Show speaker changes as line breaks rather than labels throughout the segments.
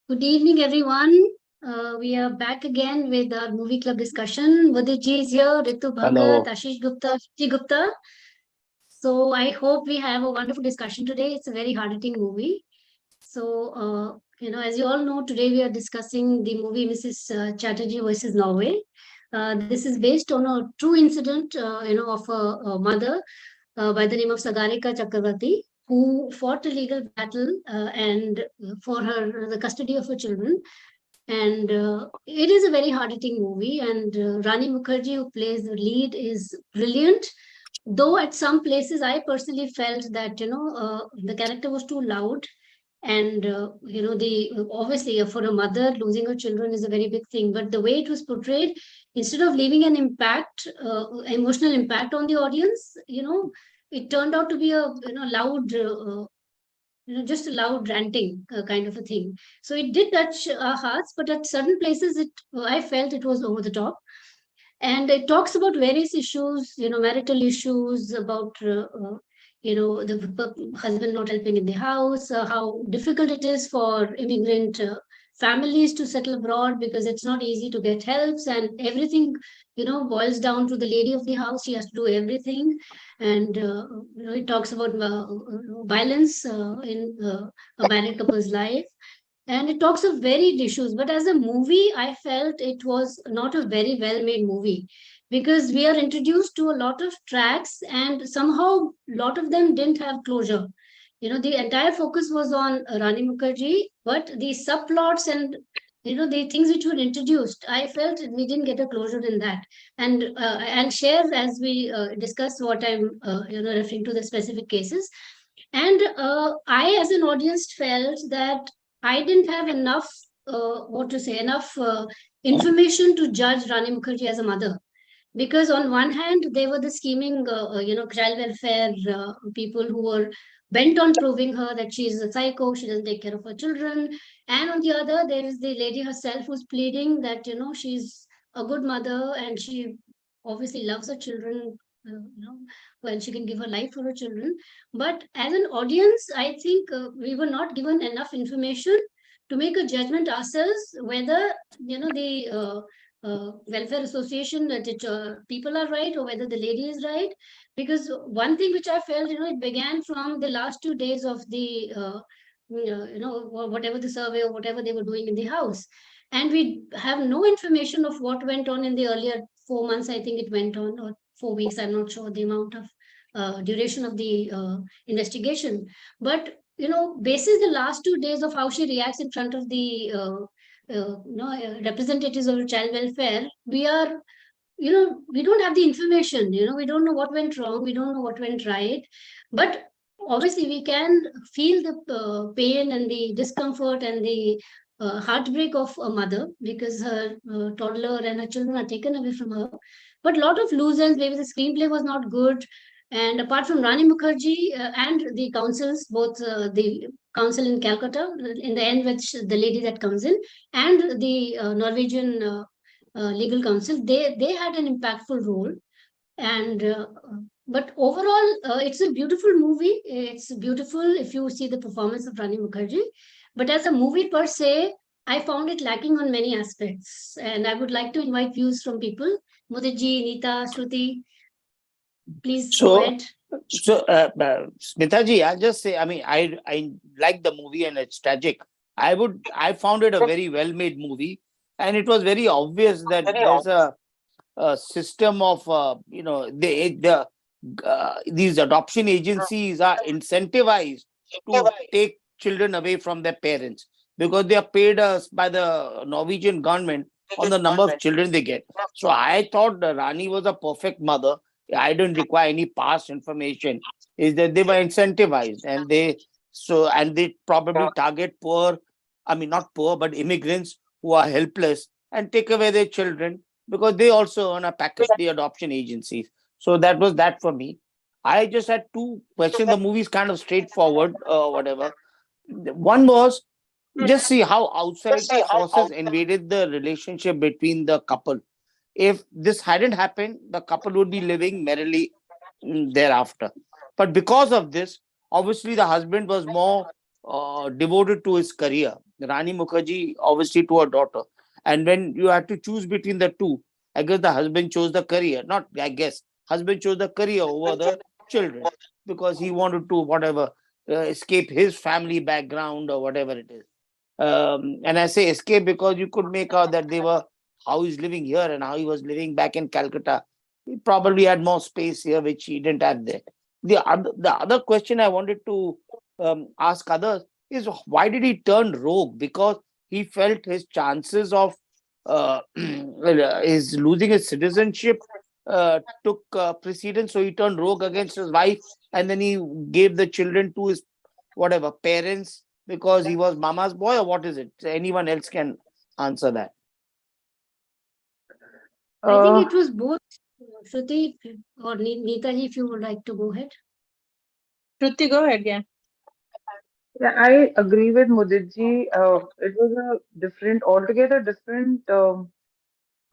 Good evening, everyone. We are back again with our movie club discussion. Mudiji is here, Ritu Bhagat,
Hello.
Ashish Gupta, Shruti Gupta. So I hope we have a wonderful discussion today. It's a very hard-hitting movie. As you all know, today we are discussing the movie Mrs. Chatterjee versus Norway. This is based on a true incident, of a mother by the name of Sagarika Chakraborty, who fought a legal battle and for her the custody of her children. And it is a very hard-hitting movie. And Rani Mukherjee, who plays the lead, is brilliant. Though at some places, I personally felt that the character was too loud, and the obviously for a mother losing her children is a very big thing. But the way it was portrayed, instead of leaving an impact, emotional impact on the audience, it turned out to be a loud just a loud ranting kind of a thing. So it did touch our hearts, but at certain places, it I felt it was over the top. And it talks about various issues, marital issues, about the husband not helping in the house, how difficult it is for immigrant families to settle abroad because it's not easy to get helps, and everything boils down to the lady of the house. She has to do everything. And it talks about violence in a married couple's life, and it talks of varied issues. But as a movie, I felt it was not a very well made movie, because we are introduced to a lot of tracks and somehow a lot of them didn't have closure. The entire focus was on Rani Mukherjee, but the subplots and the things which were introduced, I felt we didn't get a closure in that. And I'll share as we discuss what I'm referring to the specific cases. And I as an audience felt that I didn't have enough, enough information to judge Rani Mukherjee as a mother. Because on one hand, they were the scheming, child welfare people who were bent on proving her that she is a psycho, she doesn't take care of her children. And on the other, there is the lady herself who's pleading that, she's a good mother and she obviously loves her children, well, she can give her life for her children. But as an audience, I think we were not given enough information to make a judgment ourselves whether, the welfare association that people are right or whether the lady is right. Because one thing which I felt, it began from the last 2 days of the whatever the survey or whatever they were doing in the house, and we have no information of what went on in the earlier 4 months, I think it went on, or 4 weeks, I'm not sure the amount of duration of the investigation. But basis the last 2 days of how she reacts in front of the representatives of child welfare, we don't have the information. We don't know what went wrong, we don't know what went right. But obviously we can feel the pain and the discomfort and the heartbreak of a mother, because her toddler and her children are taken away from her. But a lot of loose ends, maybe the screenplay was not good. And apart from Rani Mukherjee and the councils, both the council in Calcutta, in the end, which the lady that comes in, and the Norwegian legal counsel, they had an impactful role. And but overall, it's a beautiful movie. It's beautiful if you see the performance of Rani Mukherjee. But as a movie per se, I found it lacking on many aspects. And I would like to invite views from people. Mudiji, Nita, Shruti, please go
So,
ahead.
Smitaji, I'll just say, I like the movie and it's tragic. I found it a very well made movie, and it was very obvious that there's a system of, these adoption agencies are incentivized to take children away from their parents because they are paid by the Norwegian government on the number of children they get. So I thought Rani was a perfect mother. I didn't require any past information. Is that they were incentivized, and they probably target poor, not poor, but immigrants who are helpless and take away their children because they also earn a package, the adoption agencies. So that was that for me. I just had two questions. The movie is kind of straightforward, whatever. One was just see how outside forces invaded the relationship between the couple. If this hadn't happened, the couple would be living merrily thereafter. But because of this, obviously the husband was more devoted to his career. Rani Mukherjee, obviously, to her daughter. And when you had to choose between the two, I guess the husband chose the career. Not, I guess, husband chose the career over the children because he wanted to, whatever, escape his family background or whatever it is. And I say escape because you could make out that they were how he's living here and how he was living back in Calcutta. He probably had more space here, which he didn't have there. The other question I wanted to ask others is why did he turn rogue? Because he felt his chances of his losing his citizenship took precedence, so he turned rogue against his wife, and then he gave the children to his whatever parents because he was mama's boy, or what is it? Anyone else can answer that.
I think
Uh,
it was both. Shruti or Neetaji, if you would like to go ahead.
Shruti, go ahead. Yeah.
yeah, I agree with Muditji. It was a different, altogether different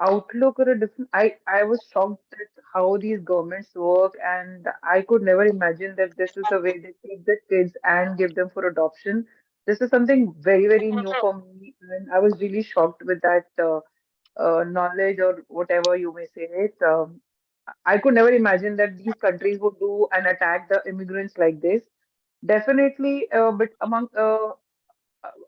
outlook or a different. I was shocked at how these governments work, and I could never imagine that this is the way they take the kids and give them for adoption. This is something very, very new for me, and I was really shocked with that knowledge or whatever you may say it. I could never imagine that these countries would do and attack the immigrants like this. Definitely, but among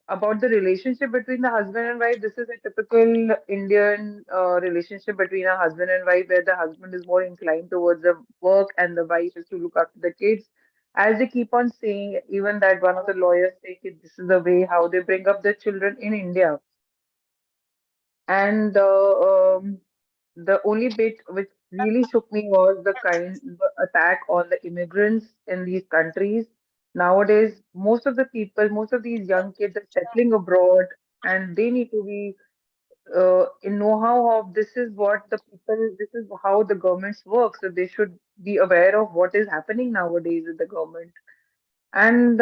about the relationship between the husband and wife, this is a typical Indian relationship between a husband and wife, where the husband is more inclined towards the work and the wife is to look after the kids. As they keep on saying, even that one of the lawyers say that this is the way how they bring up the children in India. And the only bit which really shook me was the attack on the immigrants in these countries. Nowadays, most of the people, most of these young kids are settling abroad, and they need to be in know-how of this is what the people, this is how the governments work. So they should be aware of what is happening nowadays with the government. And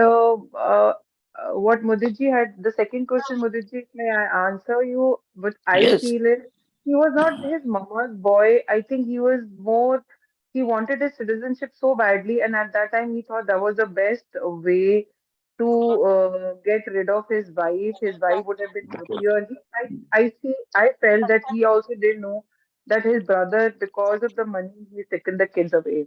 what Mudiji had, the second question, Mudiji, may I answer you? What I
Yes.
feel is he was not his mama's boy. I think he was more, he wanted his citizenship so badly. And at that time, he thought that was the best way to get rid of his wife. His wife would have been happier. I felt that he also didn't know that his brother, because of the money, he's taken the kids away.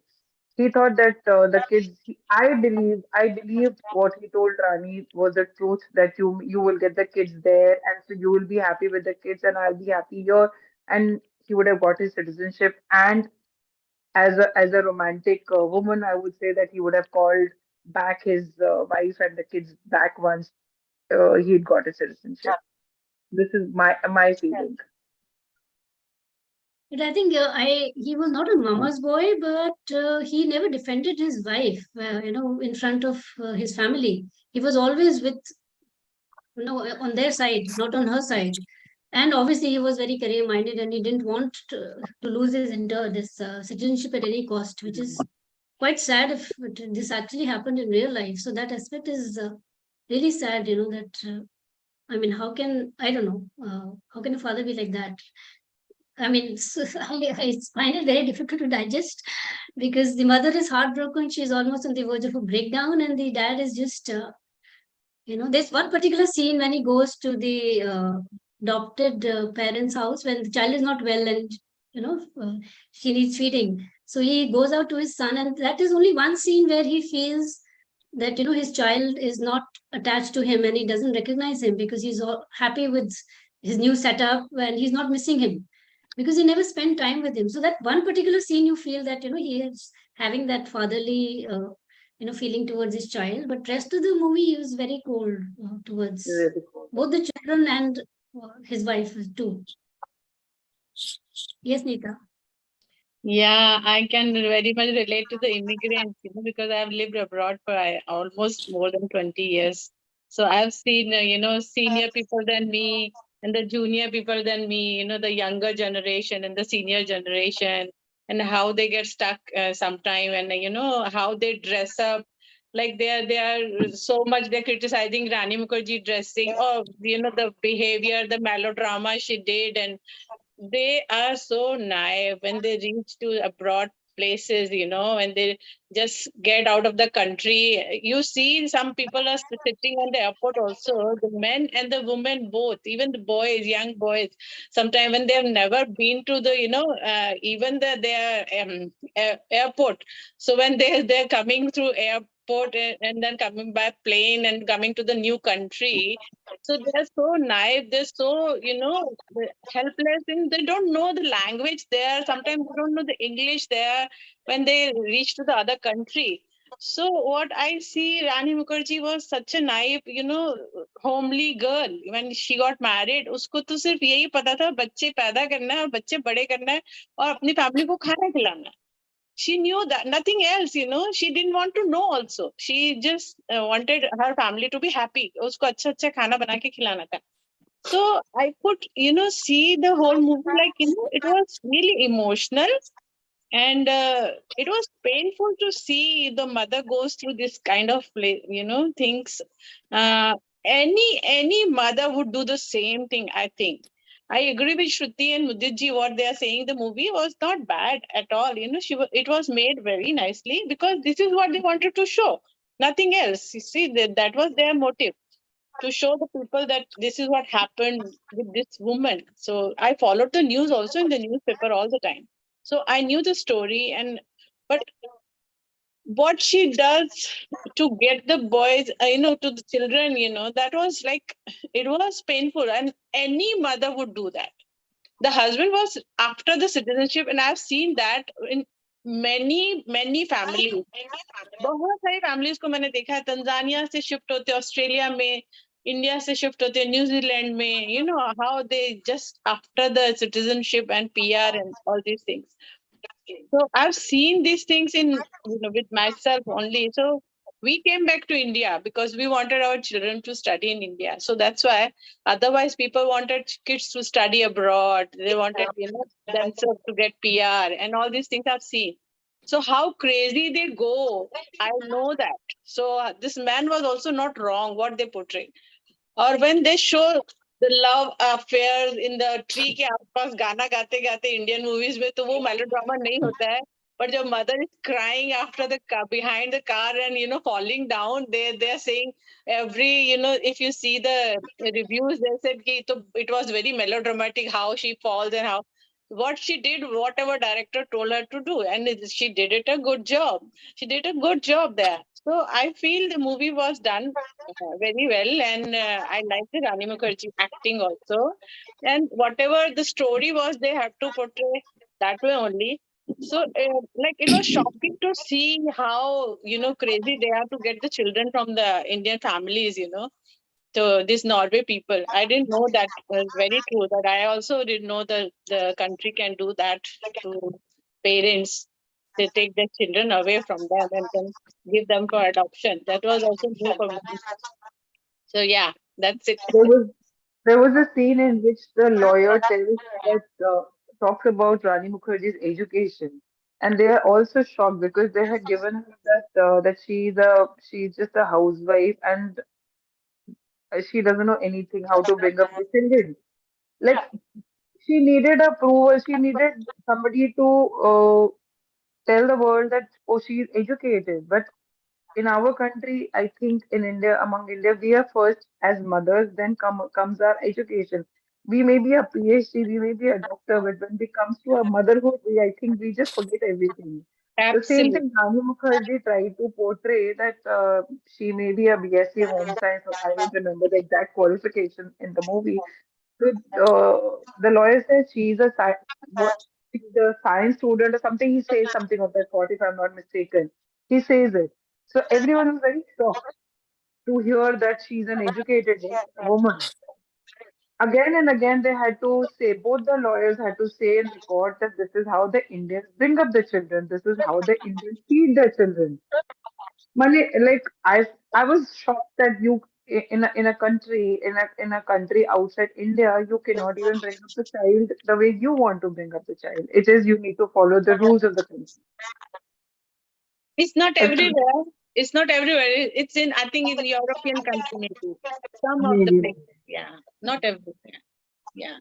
He thought that the kids. I believed what he told Rani was the truth, that you will get the kids there, and so you will be happy with the kids, and I'll be happy here. And he would have got his citizenship. And as a romantic woman, I would say that he would have called back his wife and the kids back once he'd got his citizenship. This is my feeling.
But I think he was not a mama's boy, but he never defended his wife, in front of his family. He was always with, on their side, not on her side. And obviously, he was very career minded, and he didn't want to lose this citizenship at any cost, which is quite sad if this actually happened in real life. So that aspect is really sad. That I mean, how can I don't know how can a father be like that? I mean, I find it very difficult to digest because the mother is heartbroken. She's almost on the verge of a breakdown, and the dad is just, there's one particular scene when he goes to the adopted parents' house when the child is not well and, she needs feeding. So he goes out to his son, and that is only one scene where he feels that, his child is not attached to him and he doesn't recognize him because he's all happy with his new setup and he's not missing him because he never spent time with him. So that one particular scene, you feel that he is having that fatherly, feeling towards his child. But rest of the movie, he was very cold towards
Really cool.
both the children and his wife too. Yes, Nita.
Yeah, I can very much relate to the immigrants, because I've lived abroad for almost more than 20 years. So I've seen, senior people than me and the junior people than me, the younger generation and the senior generation, and how they get stuck sometime, and, how they dress up. Like they are so much they're criticizing Rani Mukherjee dressing, or, the behavior, the melodrama she did, and they are so naive when they reach to abroad places, when they just get out of the country. You see, some people are sitting on the airport also, the men and the women both, even the boys, young boys, sometimes when they've never been to the, even their airport. So when they're coming through airport and then coming by plane and coming to the new country, so they're so naive, they're so, helpless, and they don't know the language there. Sometimes they don't know the English there when they reach to the other country. So what I see, Rani Mukherjee was such a naive, homely girl. When she got married, उसको तो सिर्फ यही पता था बच्चे पैदा करना है और बच्चे बड़े करना है और अपनी फैमिली को खाना खिलाना है. She knew that, nothing else, she didn't want to know also. She just wanted her family to be happy. उसको अच्छा अच्छा खाना बना के खिलाना था. So I could, see the whole movie like, it was really emotional, and it was painful to see the mother goes through this kind of things. Uh, any mother would do the same thing, I think. I agree with Shruti and Muditji. What they are saying, the movie was not bad at all. It was made very nicely because this is what they wanted to show. Nothing else. You see, that was their motive, to show the people that this is what happened with this woman. So I followed the news also in the newspaper all the time. So I knew the story, but what she does to get the boys, to the children, that was like, it was painful, and any mother would do that. The husband was after the citizenship, and I've seen that in many families. बहुत सारी families को मैंने देखा है, Tanzania से shift होते Australia में, India से शिफ्ट होते न्यूजीलैंड में, how they just after the citizenship and PR and all these things. So I've seen these things in, with myself only. So we came back to India because we wanted our children to study in India. So that's why, otherwise people wanted kids to study abroad. They wanted, themselves to get PR and all these things I've seen. So how crazy they go, I know that. So this man was also not wrong, what they portrayed. Or when they show the love affairs in the tree के आसपास गाना गाते गाते Indian movies में, तो वो melodrama नहीं होता है. But your mother is crying after the car, behind the car, and falling down. They're saying every, if you see the reviews, they said it was very melodramatic how she falls and how what she did, whatever director told her to do, and she did it a good job. She did a good job there. So I feel the movie was done very well, and I like the Rani Mukherjee acting also. And whatever the story was, they had to portray that way only. So, like, it was shocking to see how, crazy they are to get the children from the Indian families, to these Norway people. I didn't know that was very true. That I also didn't know that the country can do that to parents. They take their children away from them and then give them for adoption. That was also new for me. So yeah, that's it.
There was there was a scene in which the lawyer tells that talks about Rani Mukherjee's education, and they are also shocked because they had given her that she's just a housewife and she doesn't know anything how to bring up the children. Like she needed approval, she needed somebody to tell the world that oh she's educated. But in our country, I think in India, among India, we are first as mothers, then comes our education. We may be a PhD, we may be a doctor, but when it comes to our motherhood, I think we just forget everything. The same
Absolutely.
thing Rani Mukherjee tried to portray that she may be a BSc Home Science, or I don't remember the exact qualification in the movie. So, the lawyer says she's a what she's a science student or something. He says something of that sort, if I'm not mistaken. He says it. So everyone was very shocked to hear that she's an educated woman. Again and again, they had to say, both the lawyers had to say in court that this is how the Indians bring up the children. This is how the Indians feed their children. Money, like I was shocked that you in a country outside India, you cannot even bring up the child the way you want to bring up the child. It is you need to follow the rules of the country.
It's not
That's
everywhere. It's not everywhere. It's in, I think, in European country maybe. Some of the
maybe.
places, yeah. Not everywhere. Yeah.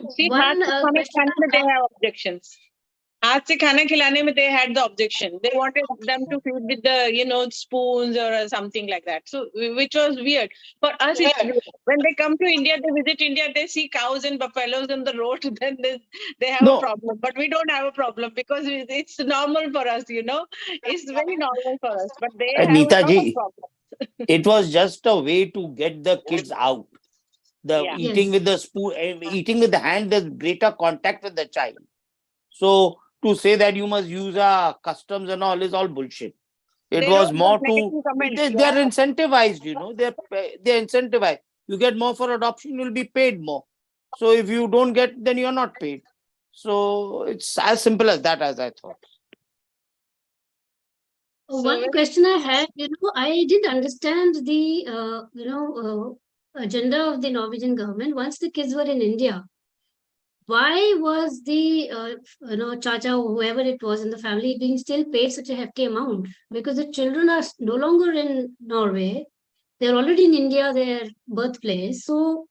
See,
One
hard to some
question.
extent they have objections. हाथ से खाना खिलाने में they had the objection. They wanted them to feed with the spoons or something like that. So which was weird. For us, when they come to India, they visit India, they see cows and buffaloes on the road, then they have a
No,
problem. But we don't have a problem because it's normal for us. It's very normal for us. But they have a lot of
Neetaji,
problems.
it was just a way to get the kids out. The
Yeah.
eating with the spoon, eating with the hand, there's greater contact with the child. So to say that you must use customs and all is all bullshit. It
They
was
wrote
more
those
to
negative comments.
they're incentivized, they're incentivized. You get more for adoption, you'll be paid more. So if you don't get, then you're not paid. So it's as simple as that, as I thought.
So
One question I had, I didn't understand the, agenda of the Norwegian government once the kids were in India. Why was the, Chacha, whoever it was in the family, being still paid such a hefty amount? Because the children are no longer in Norway. They're already in India, their birthplace. So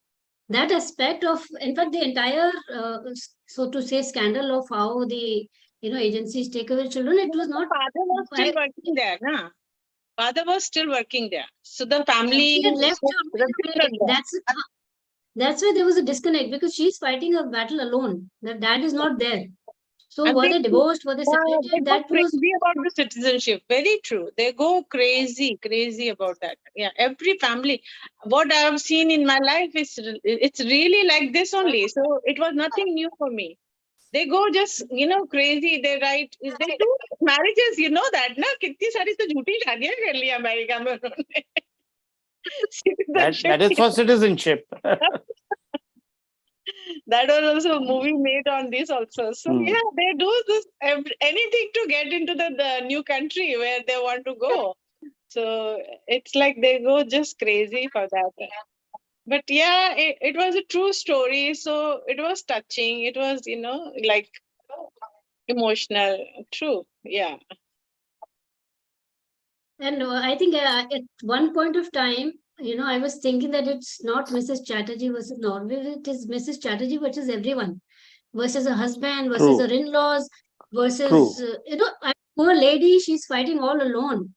that aspect of, in fact, the entire, so to say, scandal of how the, agencies take away children, it was not.
father was still working there, na? Father was still working there. So the family
She had left Germany. That's why there was a disconnect, because she's fighting a battle alone. The dad is not there. So
And
were they divorced? Were they
they
separated?
go
That was
crazy about the citizenship. Very true. They go crazy about that. Yeah, every family. What I have seen in my life is it's really like this only. So it was nothing new for me. They go just crazy. They do marriages. You know that, na? कितनी सारी तो झूठी शादियां कर ली America में उन्होंने.
That is for citizenship.
That was also a movie made on this also. So yeah, they do this anything to get into the new country where they want to go. So it's like they go just crazy for that. But yeah, it was a true story. So it was touching. It was, like emotional. True. Yeah.
And I think at one point of time, I was thinking that it's not Mrs. Chatterjee versus Norway, it is Mrs. Chatterjee versus everyone, versus her husband, versus
True.
her in-laws, versus,
True.
poor lady, she's fighting all alone,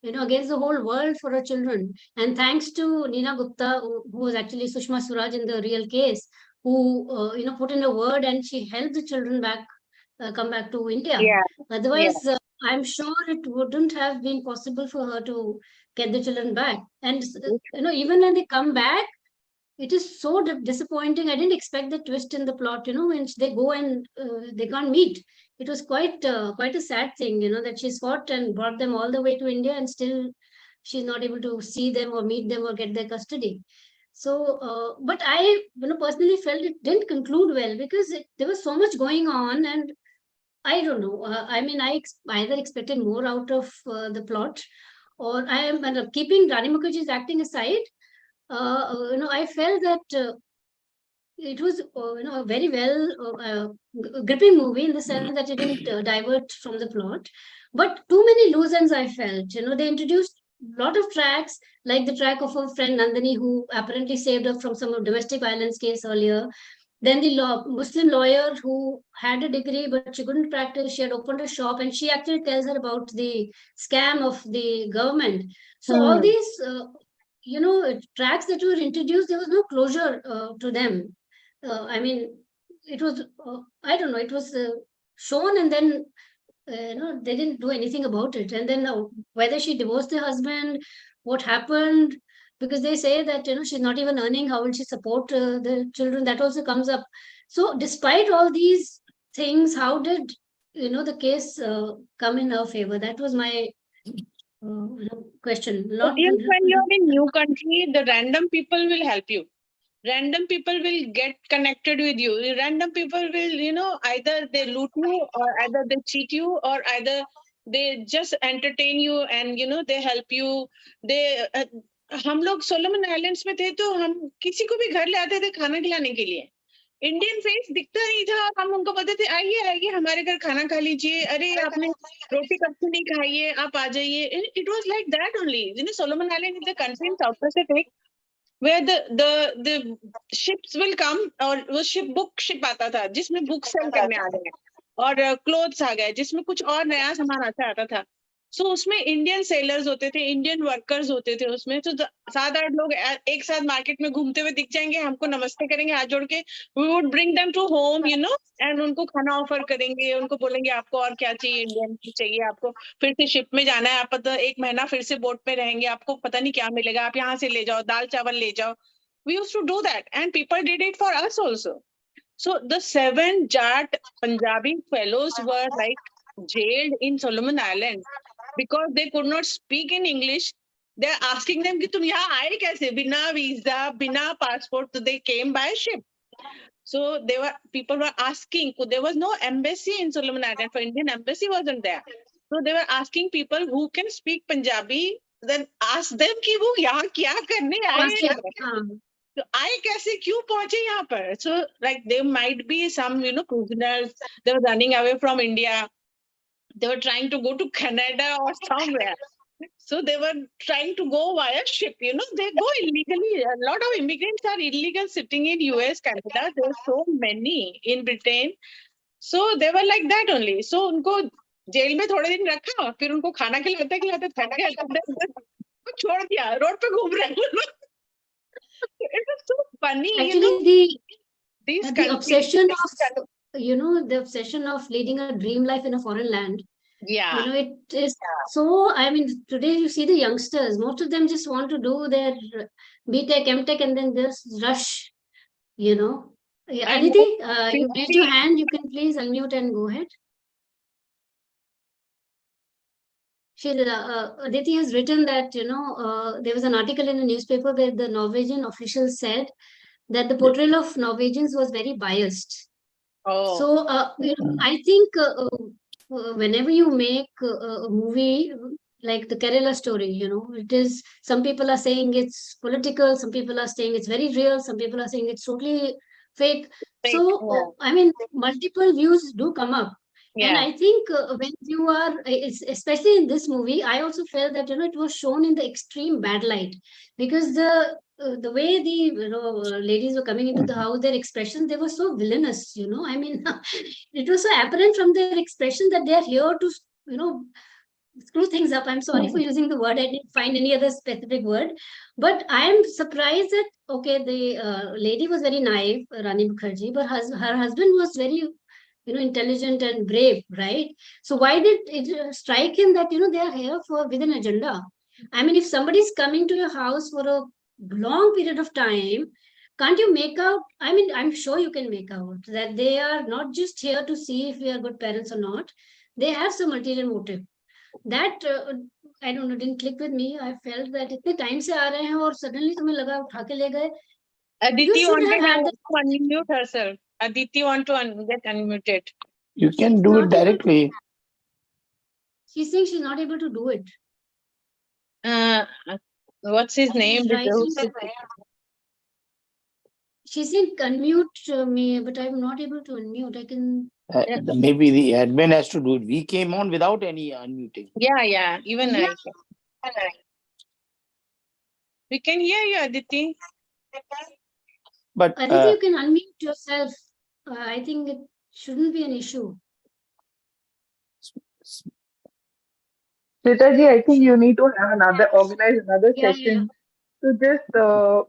against the whole world for her children. And thanks to Neena Gupta, who was actually Sushma Swaraj in the real case, who, put in a word and she helped the children come back to India.
Yeah.
Otherwise, I'm sure it wouldn't have been possible for her to get the children back. And even when they come back, it is so disappointing. I didn't expect the twist in the plot. When they go and they can't meet. It was quite a sad thing. That she's fought and brought them all the way to India, and still she's not able to see them or meet them or get their custody. So, but I, personally felt it didn't conclude well, because there was so much going on, and I don't know. I mean, I either expected more out of the plot, or I am keeping Rani Mukherjee's acting aside. I felt that it was, a very well gripping movie, in the sense that it didn't divert from the plot. But too many loose ends, I felt. They introduced a lot of tracks, like the track of her friend Nandini, who apparently saved her from some domestic violence case earlier. Then the Muslim lawyer who had a degree but she couldn't practice. She had opened a shop, and she actually tells her about the scam of the government. So all these, tracks that were introduced, there was no closure to them. I mean, it was, I don't know, it was shown, and then they didn't do anything about it. And then whether she divorced the husband, what happened, because they say that she's not even earning, how will she support the children? That also comes up. So despite all these things, how did the case come in her favor? That was my question.
But when you're in new country, the random people will help you. Random people will get connected with you. Random people will, either they loot you, or either they cheat you, or either they just entertain you, and they help you. They हम लोग Solomon islands में थे, तो हम किसी को भी घर ले आते थे खाना खिलाने के लिए. इंडियन फेस दिखता नहीं था. हम उनको बताते थे, आइए आइए हमारे घर खाना खा लीजिए. अरे आपने रोटी कब से नहीं खाई है, आप आ जाइए. It was like that only. Solomon Island is a country in South Pacific where the ships will come, और वो book ship आता था जिसमें book sell करने आ रहे हैं, और क्लोथ्स आ गए जिसमें कुछ और नया सामान आता था। सो उसमें इंडियन सेलर्स होते थे, इंडियन वर्कर्स होते थे उसमें। तो 7-8 लोग एक साथ मार्केट में घूमते हुए दिख जाएंगे, हमको नमस्ते करेंगे हाथ जोड़ के। We would bring them to home and उनको खाना ऑफर करेंगे, उनको बोलेंगे आपको और क्या चाहिए, इंडियन चाहिए आपको, फिर से शिप में जाना है, आप 1 महीना फिर से बोट पे रहेंगे, आपको पता नहीं क्या मिलेगा, आप यहाँ से ले जाओ, दाल चावल ले जाओ। We used to do that and people did it for us also. So the 7 Jat Punjabi fellows were like jailed in Solomon Islands because they could not speak in English. They're asking them कि तुम यहाँ आए कैसे, बिना visa, बिना passport. So they came by ship. So people were asking. There was no embassy in Solomon Islands. For Indian embassy wasn't there. So they were asking people who can speak Punjabi. Then ask them कि वो यहाँ क्या करने आए हैं. तो आए कैसे, क्यों पहुंचे यहाँ पर? So like there might be some prisoners, they were running away from India, they were trying to go to Canada or somewhere, so they were trying to go via ship. They go illegally. A lot of immigrants are illegal sitting in US, Canada. There are so many in Britain. So they were like that only. So उनको jail में थोड़े दिन रखा, फिर उनको खाना खिलाते थक गए, छोड़ दिया, रोड पे घूम रहे हैं. It was so funny.
Actually,
These
the obsession of the obsession of leading a dream life in a foreign land.
Yeah.
It is so. I mean, today you see the youngsters. Most of them just want to do their BTech, MTech, and then just rush. Yeah, Aditi, you raised your hand. You can please unmute and go ahead. Aditi has written that there was an article in a newspaper where the Norwegian officials said that the portrayal of Norwegians was very biased.
Oh.
So I think whenever you make a movie like the Kerala story, it is, some people are saying it's political, some people are saying it's very real, some people are saying it's totally fake. So I mean, multiple views do come up. And I think when you are, especially in this movie, I also felt that it was shown in the extreme bad light, because the way the ladies were coming into the house, their expressions, they were so villainous. I mean, it was so apparent from their expression that they are here to screw things up. I'm sorry for using the word. I didn't find any other specific word, but I am surprised that the lady was very naive, Rani Mukherjee, but her husband was very intelligent and brave, right? So why did it strike him that they are here with an agenda? I mean, if somebody is coming to your house for a long period of time, can't you make out? I mean, I'm sure you can make out that they are not just here to see if we are good parents or not. They have some ulterior motive. That I don't know, didn't click with me. I felt that इतने time से आ रहे हैं और suddenly तुम्हें लगा उठा के ले गए.
Aditi
should have had
wanted to unmute herself. Aditi want to get unmuted.
You can do it directly.
She's saying she's not able to do it.
What's his name?
She's saying unmute me, but I'm not able to unmute. I can.
Maybe the admin has to do it. We came on without any unmuting.
Yeah. Even I. We can hear you, Aditi.
But
Aditi, you can unmute yourself. I think it shouldn't be an issue.
Chitaji, I think you need to have organize another session to just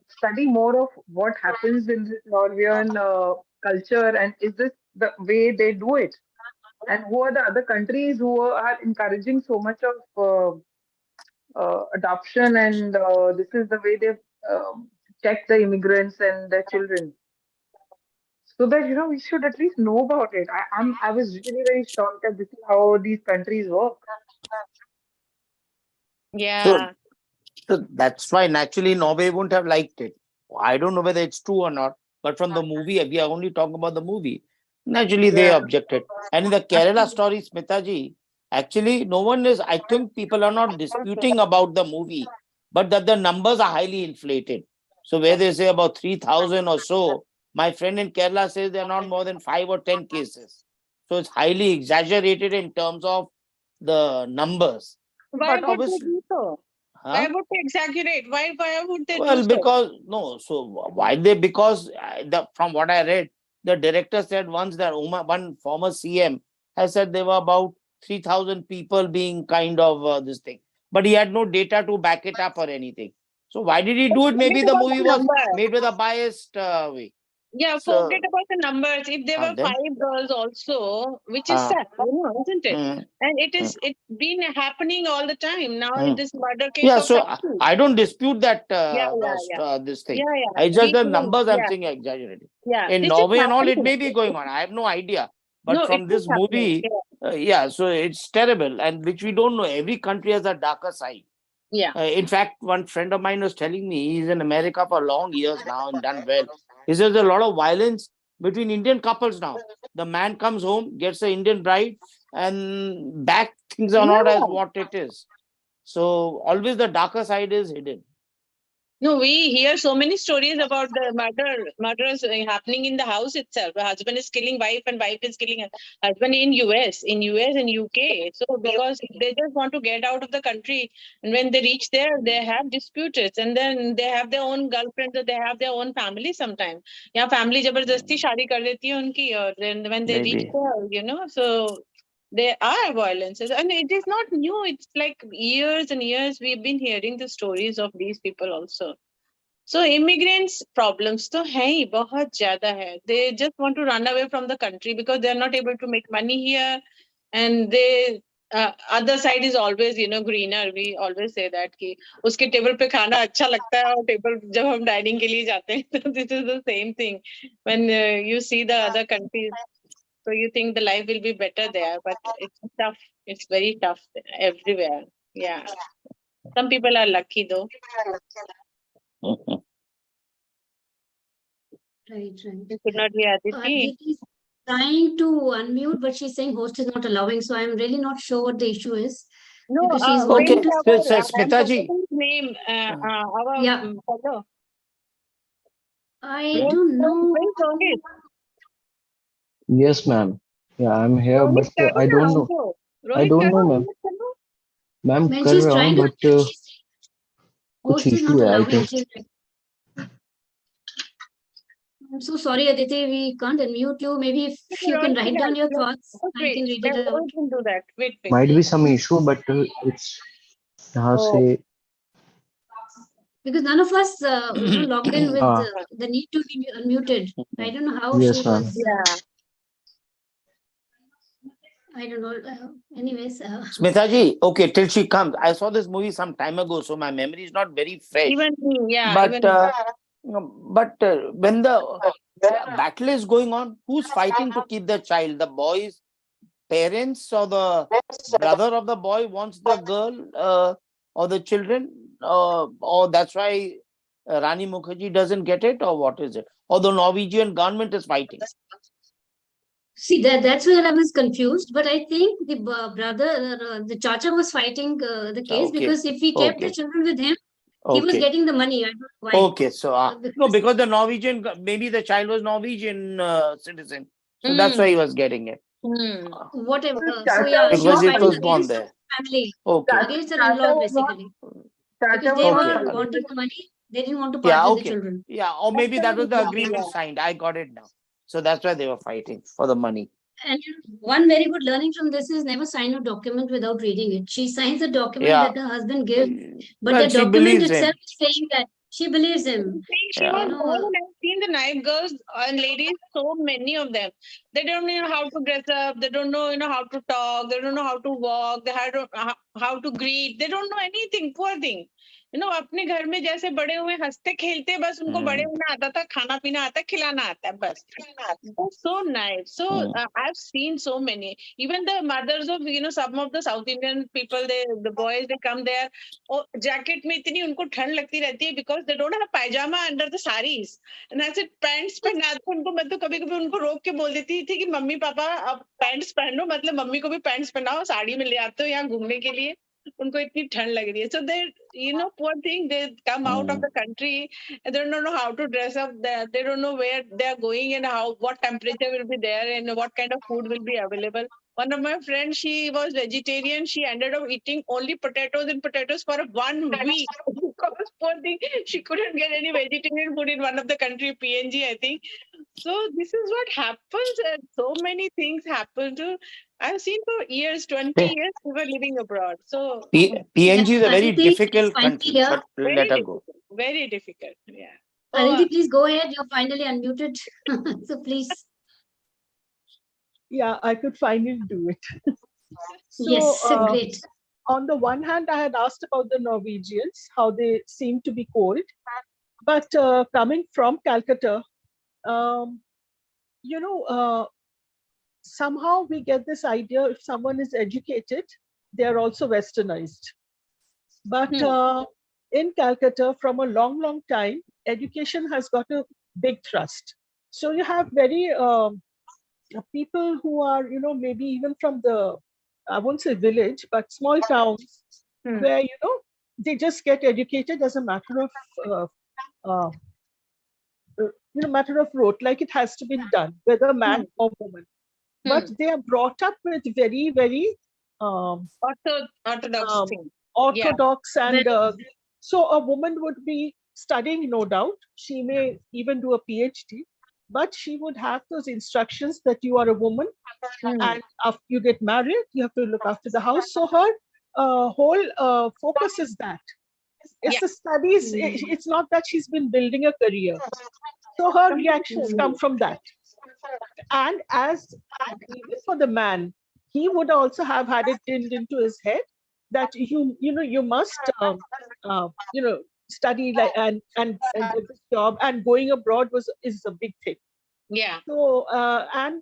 study more of what happens in this Norwegian culture, and is this the way they do it? And who are the other countries who are encouraging so much of adoption, and this is the way they check the immigrants and their children? So that we should at least know about it. I was really very shocked that this is how these countries work.
Yeah.
So that's why naturally Norway wouldn't have liked it. I don't know whether it's true or not, but from the movie, we are only talking about the movie. Naturally, they objected. And in the Kerala story, Smitaji, actually, no one is, I think people are not disputing about the movie, but that the numbers are highly inflated. So where they say about 3,000 or so, my friend in Kerala says there are not more than 5 or 10 cases. So it's highly exaggerated in terms of the numbers.
Why
But
would
obviously,
they do so? Why would they exaggerate? Why would they do so?
because no. So why they? Because from what I read, the director said once that one former CM I said there were about 3,000 people being kind of this thing. But he had no data to back it up or anything. So why did he do it? Maybe
Forget
the
about
movie
the
was
number.
made with a biased way.
Yeah,
So,
forget about the numbers. If there were
then,
5 girls also, which is sad, isn't it?
mm,
And
mm,
it's been happening all the time. Now in
mm.
this murder case
Yeah,
of
so
Sagarika.
I don't dispute that
Yeah, yeah, yeah.
this thing.
Yeah, yeah.
It's just the
Even,
numbers I'm
yeah,
saying exaggerated.
yeah.
In
This is
Norway and all, it
happening.
may be going on. I have no idea. But
No, it
from
is
this
happening.
movie, yeah, so it's terrible, and which we don't know. Every country has a darker side.
Yeah.
In fact, one friend of mine was telling me he's in America for long years now and done well. He says there's a lot of violence between Indian couples now. The man comes home, gets an Indian bride, and back things are not as
Yeah.
what it is. So always the darker side is hidden.
No, we hear so many stories about the murders happening in the house itself. The husband is killing wife and wife is killing husband in US and UK. So because they just want to get out of the country, and when they reach there, they have disputes, and then they have their own girlfriends, or they have their own family sometimes. Yeah, family जबरदस्ती शादी कर देती है उनकी, और then when they reach
Maybe.
there, so there are violences, and it is not new. It's like years and years we've been hearing the stories of these people also. So immigrants problems तो है ही बहुत ज़्यादा है. They just want to run away from the country because they are not able to make money here, and they other side is always greener. We always say that कि उसके table पे खाना अच्छा लगता है, और टेबल जब हम डाइनिंग के लिए जाते हैं तो this is the same thing. When you see the other countries, so you think the life will be better there, but it's tough. It's very tough everywhere. Yeah. Some people are lucky though.
Right.
You could not hear Aditi.
Aditi is trying to unmute, but she's saying host is not allowing. So I'm really not sure what the issue is.
No,
Because she's
where
wanting
is
to.
our, I'm
Smita ji.
forgetting his name. Our
Yeah.
fellow.
I don't know.
Where is Rohit?
Yes, ma'am. Yeah, I'm here,
Rohit
but
करो
I
ना
don't know.
हमको.
I
Rohit
don't
करो,
know, ma'am.
Rohit करो.
Ma'am
When
कर
she's
रहा हूँ,
trying to
but
unmute, she's saying
कुछ
host is
issue
not
है, I
allowing.
think.
She's like, I'm so sorry, Aditi. We can't unmute you. Maybe if you can
Rohit
write
will
down your
help.
thoughts, I
Wait,
can read it out.
Rohit can do that. Wait.
Might be some issue, but it's यहाँ
Oh.
से
Because none of us, logged in with
हाँ,
the need to be unmuted. I don't know how
yes,
she
ma'am.
was.
Yeah.
I don't know. Anyways,
Smita ji, okay, till she comes. I saw this movie some time ago, so my memory is not very fresh.
Even me, yeah.
But
Even
when the battle is going on, who's fighting to keep the child? The boy's parents or the brother of the boy wants the girl or the children? Or that's why Rani Mukherjee doesn't get it, or what is it? Or the Norwegian government is fighting?
see that's where I was confused. But I think the brother, the Chacha was fighting the case
Okay.
because if he kept the
Okay.
children with him, he was
Okay.
getting the money. I don't know why.
Okay, so no, because the Norwegian, maybe the child was Norwegian citizen, so that's why he was getting it.
Whatever. So
Chacha
yeah,
was
she was
Because it
fighting
was born
against
there.
her family,
Okay.
against her
Chacha
in-laws
was not.
basically,
Chacha
because they
was
were
not.
Okay.
wanting the money. They didn't want to part
Yeah,
with the
okay.
children.
Yeah, or maybe that was the agreement signed. I got it now. So that's why they were fighting for the money.
And one very good learning from this is never sign a document without reading it. She signs the document
Yeah.
that her husband gives, but
Well,
the
she
document
believes him.
itself is saying that she believes him.
She
Yeah.
was
You
born,
know,
and I've seen the knife girls and ladies, so many of them. They don't know how to dress up. They don't know, how to talk. They don't know how to walk. They don't how to greet. They don't know anything. Poor thing. अपने घर में जैसे बड़े हुए हंसते खेलते, बस उनको बड़े होना आता था, खाना पीना आता, खिलाना आता है, बस. That's so nice. So I've seen so many. Even the mothers of some of the South Indian people, the boys, they come there. और जैकेट में इतनी उनको ठंड लगती रहती है because they don't have pajama under the sarees, and ऐसे pants पहना दो उनको. मैं तो कभी कभी उनको रोक के बोल देती थी कि मम्मी पापा अब पैंट्स पहनो, मतलब मम्मी को भी पैंट्स पहनाओ, साड़ी में ले आते हो यहाँ घूमने के लिए, उनको इतनी ठंड लग रही है. So they, poor thing, they come out of the country and they don't know how to dress up. They don't know where they are going and what temperature will be there and what kind of food will be available. One of my friends, she was vegetarian. She ended up eating only potatoes for 1 week because poor thing, she couldn't get any vegetarian food in one of the country, PNG, I think. So this is what happens, and so many things happen to. I've seen for years, 20
P-
years, we were living abroad. So
PNG is a very
Aditi, please
difficult
finally
country,
here.
but
very
let her go.
difficult, very difficult. Yeah.
Aditi, please go ahead. You're finally unmuted. So please.
Yeah, I could finally do it.
Yes,
So,
great.
on the one hand, I had asked about the Norwegians, how they seem to be cold. But coming from Calcutta, um, somehow we get this idea if someone is educated, they're also westernized. But in Calcutta, from a long, long time, education has got a big thrust. So you have very people who are, maybe even from the, I won't say village, but small towns where, they just get educated as a matter of, uh, matter of rote, like it has to be done, whether man or woman. But they are brought up with very, very
Orthodox thing.
orthodox, and
Well,
so a woman would be studying, no doubt. She may even do a PhD, but she would have those instructions that you are a woman, and after you get married, you have to look after the house. So her whole focus is that. It's the studies. It's not that she's been building a career. So her reactions come from that. And even for the man, he would also have had it drilled into his head that you must study, like, and get this job, and going abroad is a big thing.
Yeah.
So and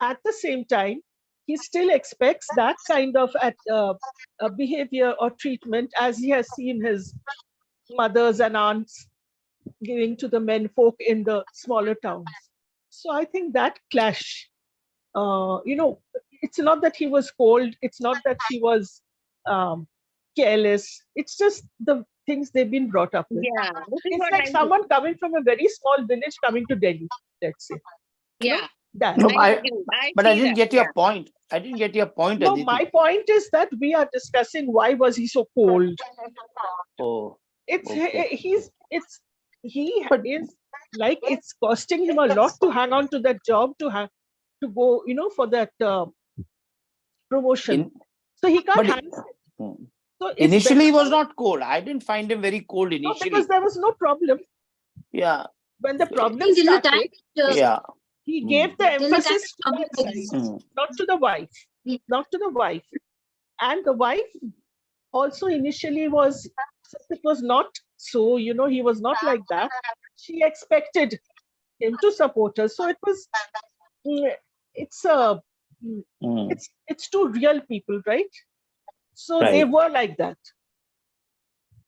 at the same time, he still expects that kind of behavior or treatment as he has seen his mothers and aunts giving to the men folk in the smaller towns. So I think that clash, it's not that he was cold, it's not that he was careless, it's just the things they've been brought up with.
Yeah. This is
It's
what
like someone coming from a very small village coming to Delhi, let's say.
Yeah.
That.
No,
I agree.
but I
see
didn't
that.
get your point. I didn't get your point,
No,
Aditi.
my point is that we are discussing why was he so cold.
Oh,
It's
okay.
he
But-
is like, it's costing him a lot to hang on to that job, to go, for that promotion. So he can't
but
handle it.
Hmm.
So it's
Initially, he
better
was not cold. I didn't find him very cold
no,
initially.
because there was no problem.
Yeah,
When the
I
problem
think till the time
started,
yeah.
he gave the
till the time
emphasis to
problem
that side,
exists.
not to the wife,
Yeah.
not to the wife. And the wife also initially was, since it was not so, he was not like that. She expected him to support her. So it was, it's a,
Hmm.
it's two real people, right? So they
Right.
were like that.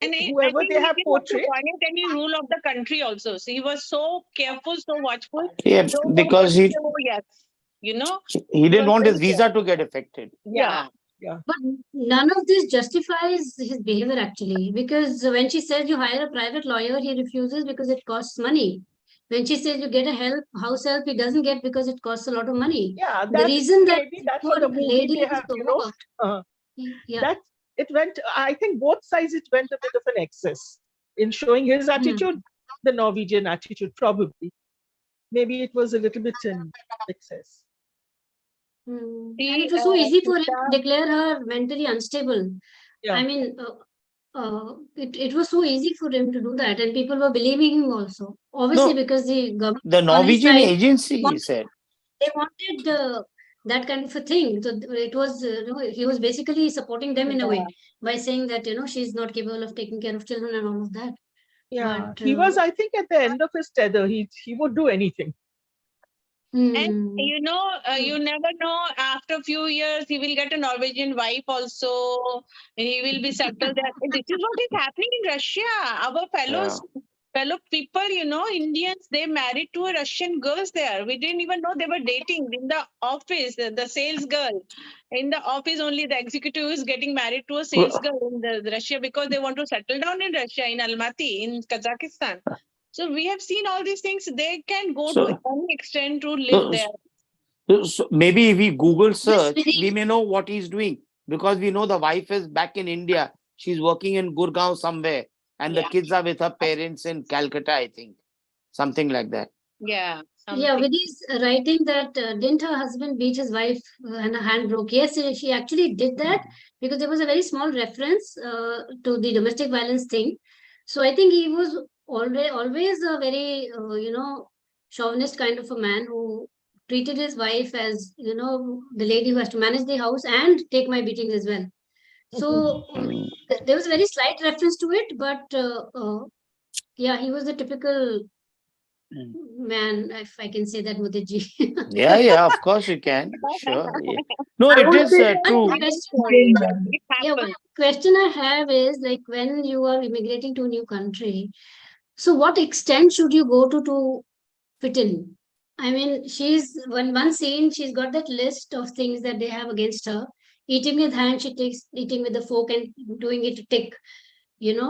And I
Whoever
think
they
he
have
didn't want to
portrayed,
violate any rule of the country also. So he was so careful, so watchful.
Yeah,
No one
because
could say, oh, yes.
he
He
didn't
was
want his
very
visa to get affected.
Yeah.
But none of this justifies his behavior actually, because when she says you hire a private lawyer, he refuses because it costs money. When she says you get a house help, he doesn't get because it costs a lot of money.
yeah,
The
that
reason that
maybe that
poor
for the movie
lady
they
is
have,
overworked.
uh,
Yeah.
that it went, I think both sides, it went a bit of an excess in showing his attitude, the Norwegian attitude, probably. Maybe it was a little bit in excess.
And it was so easy for him to declare her mentally unstable.
Yeah.
I mean, it was so easy for him to do that, and people were believing him also. Obviously,
No,
because the government
the
on his
Norwegian
side,
agency said.
they wanted that kind of a thing. So it was, he was basically supporting them in a way by saying that she's not capable of taking care of children and all of that.
Yeah,
But
he was, I think, at the end of his tether. He would do anything.
And you never know, after a few years, he will get a Norwegian wife also. And he will be settled there. And this is what is happening in Russia. Our fellow people, Indians, they married to a Russian girls there. We didn't even know they were dating in the office, the sales girl. In the office, only the executive is getting married to a sales girl in the Russia because they want to settle down in Russia, in Almaty, in Kazakhstan. So we have seen all these things. They can go to any extent to live there.
So maybe if we Google search, we may know what he's doing, because we know the wife is back in India. She's working in Gurgaon somewhere, and the kids are with her parents in Calcutta, I think. Something like that.
Yeah.
Yeah,
something.
Vidhi's writing that didn't her husband beat his wife and her hand broke? Yes, she actually did that because there was a very small reference to the domestic violence thing. So I think he was always a very, chauvinist kind of a man who treated his wife as, the lady who has to manage the house and take my beatings as well. So there was a very slight reference to it, but yeah, he was the typical
Mm.
man, if I can say that, Mudiji.
Yeah, of course you can. Sure. Yeah. No,
I
it
would
is
say
One
true.
question,
Sorry, but
yeah.
it
yeah, one
happens.
question I have is like when you are immigrating to a new country, so what extent should you go to fit in? I mean, she's one scene, she's got that list of things that they have against her. Eating with hand, she takes eating with the fork and doing it to tick.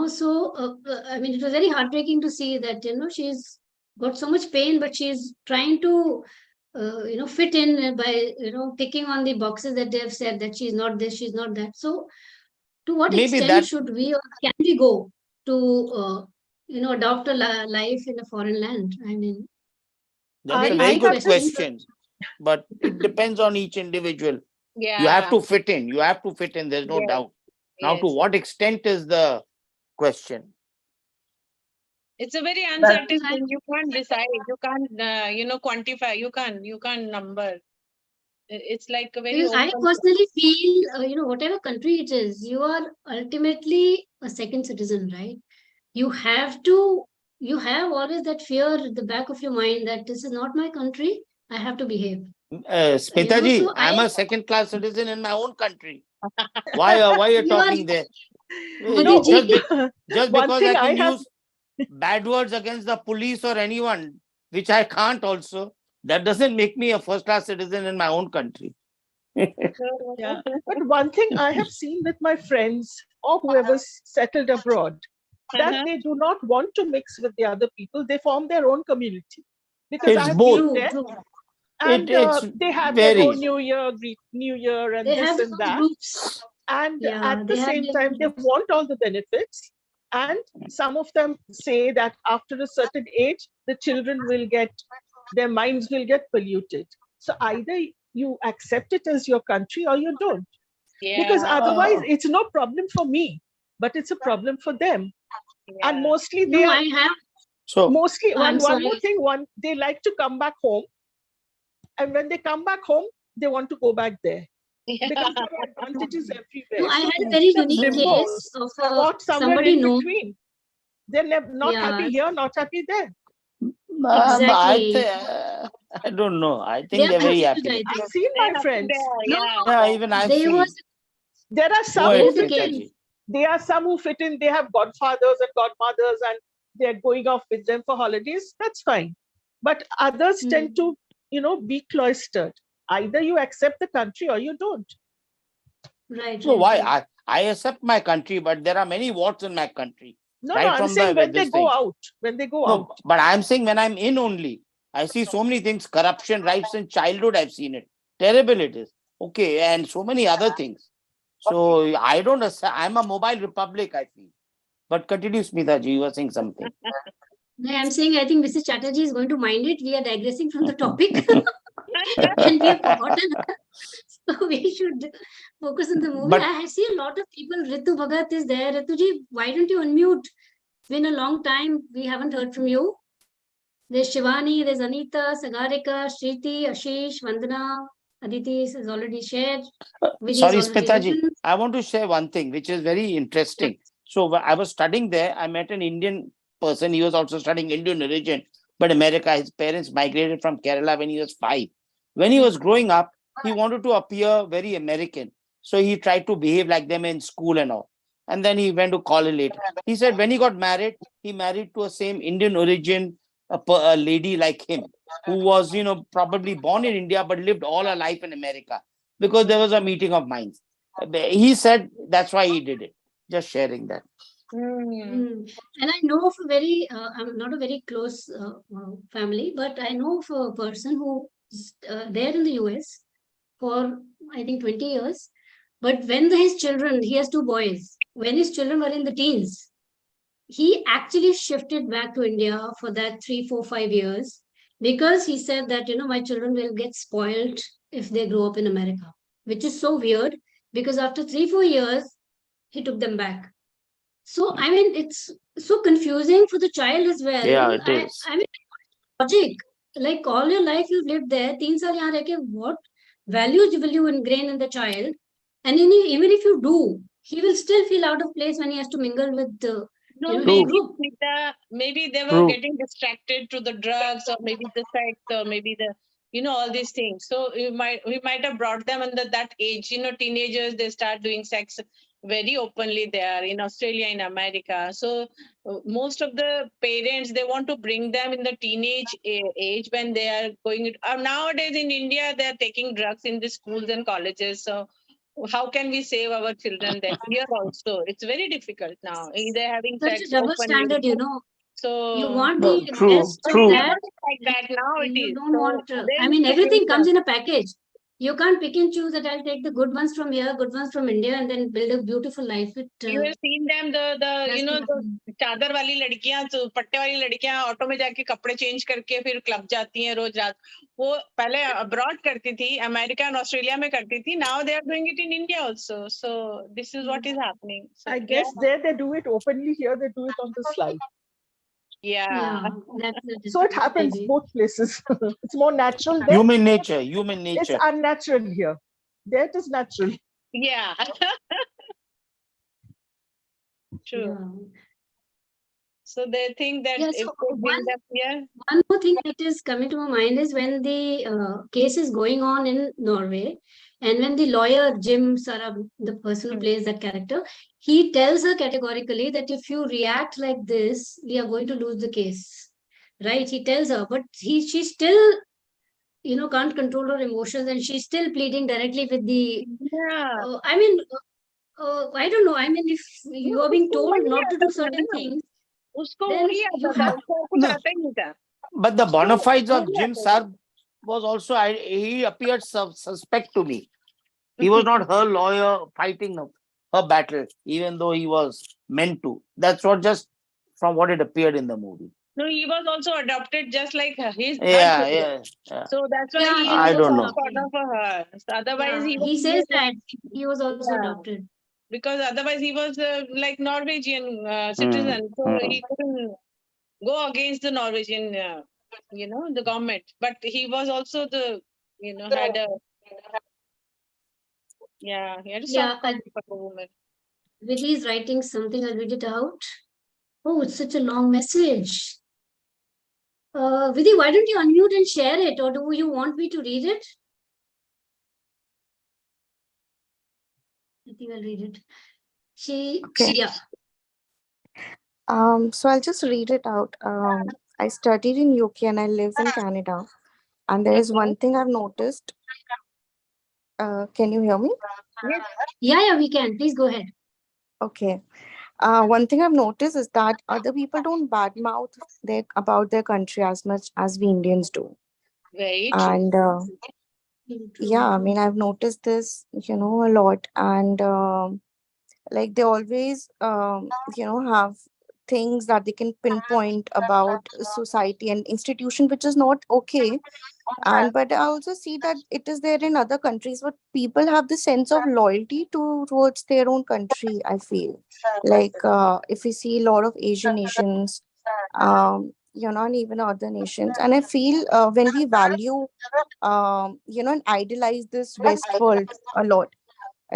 So I mean, it was very heartbreaking to see that she's got so much pain, but she's trying to fit in by ticking on the boxes that they have said that she's not this, she's not that. So to what
Maybe
extent
that
should we or can we go to adopt a life in a foreign land? I mean,
that's
I,
a
very
I
very
big
have
good
question.
question. But it depends on each individual. You have
Yeah.
to fit in. You have to fit in. There's no
Yes.
doubt. Now, to
Yes.
what extent is the question?
It's a very
That
uncertain thing. You can't decide. You can't, quantify. You can't number. It's like a very
Because I
open.
personally feel, whatever country it is, you are ultimately a second citizen, right? You have to, you have always that fear at the back of your mind that this is not my country, I have to behave.
Smitaji,
So
I'm a second-class citizen in my own country. Why are you
you are,
talking there?
no.
Just,
Mudiji,
just
One
because I
thing I
can
have
use bad words against the police or anyone, which I can't also, that doesn't make me a first-class citizen in my own country.
Yeah. But one thing I have seen with my friends or whoever's settled abroad, that
Uh-huh.
they do not want to mix with the other people. They form their own community. Because I
It's
have been
both.
true,
there
true.
and
It's
they have their own
varies.
New Year and
They have
this
their
and
own
that.
groups.
And at
Yeah,
the
they have
same
their
time,
own
they
groups.
want all the benefits. And some of them say that after a certain age, the children will get, their minds will get polluted. So either you accept it as your country or you don't. Because
Yeah.
otherwise
Uh,
it's no problem for me, but it's a problem for them. And
Yeah.
mostly they
No,
are
I have,
so,
mostly
I'm
one more
sorry.
thing, one they like to come back home, and when they come back home they want to go back there
Yeah.
because there are advantages
No,
everywhere.
I
So
had a
it's
very
in a
unique
limbo,
case of
caught somewhere
somebody
in
known.
between. They're not
Yeah,
happy here, not happy there.
exactly.
I don't know. I
They
think
are
they're very
puzzled,
happy.
I
I've
think.
seen
They're
my
happy
friends.
there.
No,
Yeah.
Yeah,
Yeah.
even I've
there was,
seen.
There are
Go
some
there
who
ahead,
is a
fit in.
case.
Smitaji.
There are some who fit in. They have godfathers and godmothers, and they're going off with them for holidays. That's fine. But others tend
Hmm.
to, be cloistered. Either you accept the country or you don't.
Right,
No,
right,
why?
right.
I accept my country, but there are many warts in my country.
No,
Right
I'm
from
saying
the
when they
this
go
thing.
out, when they go out.
No, but I'm saying when I'm in only, I see so many things. Corruption, right since childhood, I've seen it. Terrible it is. Okay, and so many other things. So I don't. I'm a mobile republic, I feel. But continue, Smitaji. You were saying something.
No, I'm saying I think Mrs. Chatterjee is going to mind it. We are digressing from the topic and we have forgotten her. So we should focus on the movie.
But
I see a lot of people. Ritu Bhagat is there. Rituji, why don't you unmute? It's been a long time. We haven't heard from you. There's Shivani, there's Anita, Sagarika, Shriti, Ashish, Vandana, Aditi has already shared. Vidhi's
sorry,
already
Smitaji,
written.
I want to share one thing which is very interesting. So I was studying there. I met an Indian person. He was also studying Indian origin, but America. His parents migrated from Kerala when he was 5. When he was growing up, he wanted to appear very American. So he tried to behave like them in school and all. And then he went to college later. He said when he got married, he married to a same Indian origin, a lady like him, who was, probably born in India but lived all her life in America because there was a meeting of minds. He said that's why he did it. Just sharing that.
And I know of a very, I'm not a very close family, but I know of a person who is there in the US for, I think, 20 years. But when his children, he has two boys, when his children were in the teens, he actually shifted back to India for that 3, 4, 5 years. because he said that, my children will get spoiled if they grow up in America, which is so weird because after 3-4 years, he took them back. So, I mean, it's so confusing for the child as
Yeah,
well.
it is.
I mean, logic, like all your life you've lived there, 3 saal yahan reh ke, what values will you ingrain in the child? And even if you do, he will still feel out of place when he has to mingle with the,
No,
his
True.
maybe
group.
Smita, maybe they were
True.
getting distracted to the drugs or maybe the sex or maybe the all these things. So we might have brought them under that age. Teenagers, they start doing sex very openly there in Australia, in America. So most of the parents, they want to bring them in the teenage age when they are going. Nowadays in India, they are taking drugs in the schools and colleges. So how can we save our children then? Here also, it's very difficult now. They're having
Such a
sex
double
openly.
standard, You
So
want
No,
the
true.
best of
we
True.
that.
want it like that. Now it
You
is.
don't
So
want,
they
I
need
mean,
to bring
everything
them.
comes in a package. You can't pick and choose that I'll take the good ones from here, good ones from India, and then build a beautiful life. It
You have seen them, the
has to happen.
the चादर वाली लड़कियां, पट्टे वाली लड़कियां auto में जाके कपड़े change करके फिर क्लब जाती हैं रोज रात. वो पहले अब्रॉड करती थी, अमेरिका और ऑस्ट्रेलिया में करती थी. Now they are doing it in India also. So this is what is happening. So
I guess there they do it openly. Here they do it on the slide.
yeah.
Yeah, that's the
So it
difference,
happens
maybe.
both places. It's more natural there.
Human nature. Human
It's
nature.
unnatural here. There it is natural.
Yeah. True.
Yeah.
So they think that
Yeah,
if
so
they bring them here,
one more thing that is coming to my mind is when the case is going on in Norway, and when the lawyer Jim Sarab, the person who plays that character, he tells her categorically that if you react like this, we are going to lose the case. Right? He tells her, but she still, can't control her emotions, and she's still pleading directly with the.
yeah.
I mean, I don't know. I mean, if you are being
उसको
told
वही
not to
आता
do
था
certain
ना,
things,
उसको
then
वही
you
आता था,
have.
उसको और कुछ
No,
आता ही नहीं था.
but the
उसको
bona fides of
वही
Jim
आता था.
Sarb was also, he appeared suspect to me. He was not her lawyer fighting her battle, even though he was meant to. That's what just from what it appeared in the movie.
No, he was also adopted just like her
Yeah,
children.
yeah.
So that's why
Yeah,
he
he was
I
also
also
don't
soft
know.
adopted.
corner for her. So otherwise,
Yeah,
he was
he says that he was also
yeah,
adopted.
because otherwise he was like Norwegian
Hmm,
citizen, so
hmm.
he couldn't go against the Norwegian, the government. But he was also had a he had a soft
Yeah,
corner for the woman.
Vidhi is writing something. I'll read it out. Oh, it's such a long message. Vidhi, why don't you unmute and share it, or do you want me to read it? I think I'll read it.
Okay.
Yeah.
So I'll just read it out. I studied in UK and I live in Canada. And there is
Okay.
one thing I've noticed. Can you hear me?
Yes.
Yeah, we can. Please go ahead.
Okay. One thing I've noticed is that other people don't badmouth about their country as much as we Indians do.
Very true.
And yeah, I mean, I've noticed this, a lot. And like they always, have things that they can pinpoint about society and institution, which is not okay. And but I also see that it is there in other countries, but people have the sense of loyalty towards their own country. I feel like if we see a lot of Asian nations, and even other nations, and I feel when we value, and idolize this West world a lot,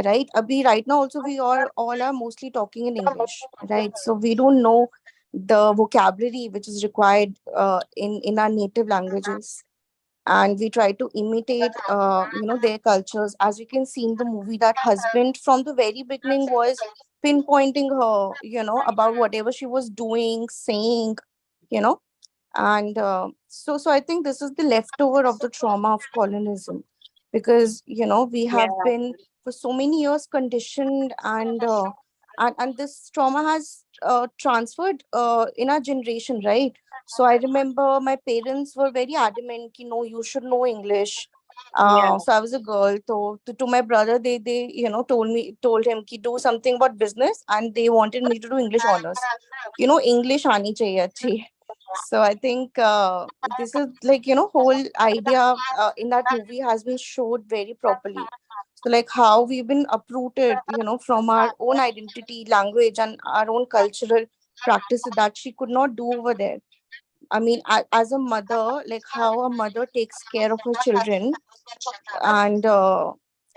right? Abhi, right now also we all are mostly talking in English, right? So we don't know the vocabulary which is required in our native languages, and we try to imitate their cultures. As we can see in the movie, that husband from the very beginning was pinpointing her, about whatever she was doing, saying, you know and so I think this is the leftover of the trauma of colonialism, because we have
Yeah.
been for so many years conditioned, and this trauma has transferred in our generation, right? So I remember my parents were very adamant, you should know English.
Yeah.
So I was a girl, so to my brother, they told him ki do something about business, and they wanted me to do English honors. English aani chahiye achhi. So I think this is like, whole idea in that movie has been showed very properly. So like how we've been uprooted, from our own identity, language, and our own cultural practices that she could not do over there. I mean, as a mother, like how a mother takes care of her children, and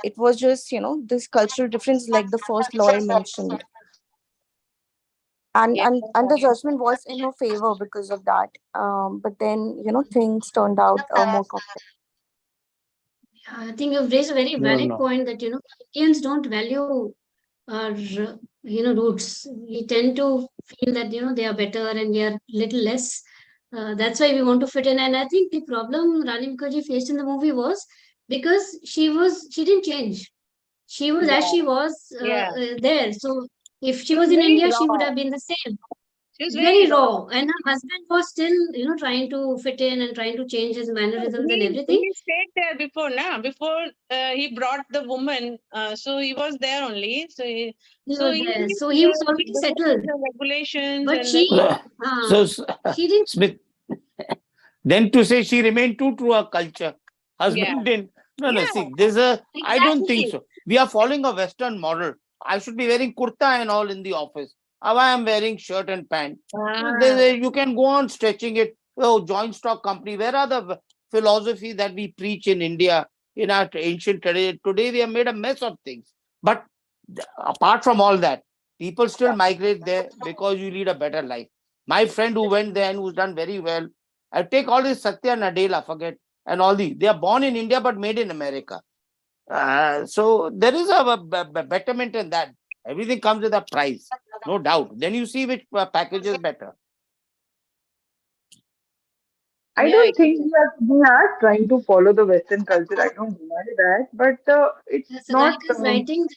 it was just, this cultural difference, like the first lawyer mentioned, and
Yeah.
and the judgment was in her favor because of that. But then, things turned out more complex.
I think you've raised a very
No,
valid
no.
point that Indians don't value our roots. We tend to feel that they are better and we are little less. That's why we want to fit in. And I think the problem Rani Mukherjee faced in the movie was because she didn't change. She was as
Yeah.
she was
Yeah.
there. So if she
She was
was in
very
India, she would
raw.
have been the same.
She was very
Very
raw.
raw. And her husband was still, trying to fit in and trying to change his mannerisms and everything.
He stayed there before, na? Before he brought the woman, so he was there only. So he knew
So he was already
the
settled.
rules and regulations,
But
and
she,
So,
she didn't.
Smith, then to say she remained true to her culture,
yeah,
husband didn't. No, no,
yeah,
see, I don't think
Exactly.
so. We are following a Western model. I should be wearing kurta and all in the office. Now I am wearing shirt and pant. You can go on stretching it. Oh, joint stock company. Where are the philosophy that we preach in India, in our ancient tradition? Today we have made a mess of things. But apart from all that, people still migrate there because you lead a better life. My friend who went there and who's done very well, I take all this Satya Nadella, forget, and all these. They are born in India but made in America. So there is a betterment in that. Everything comes with a price, no doubt. Then you see which package is better.
I
yeah.
don't think we are trying to follow the Western culture. I don't deny that, but it's not.
Sagarika is writing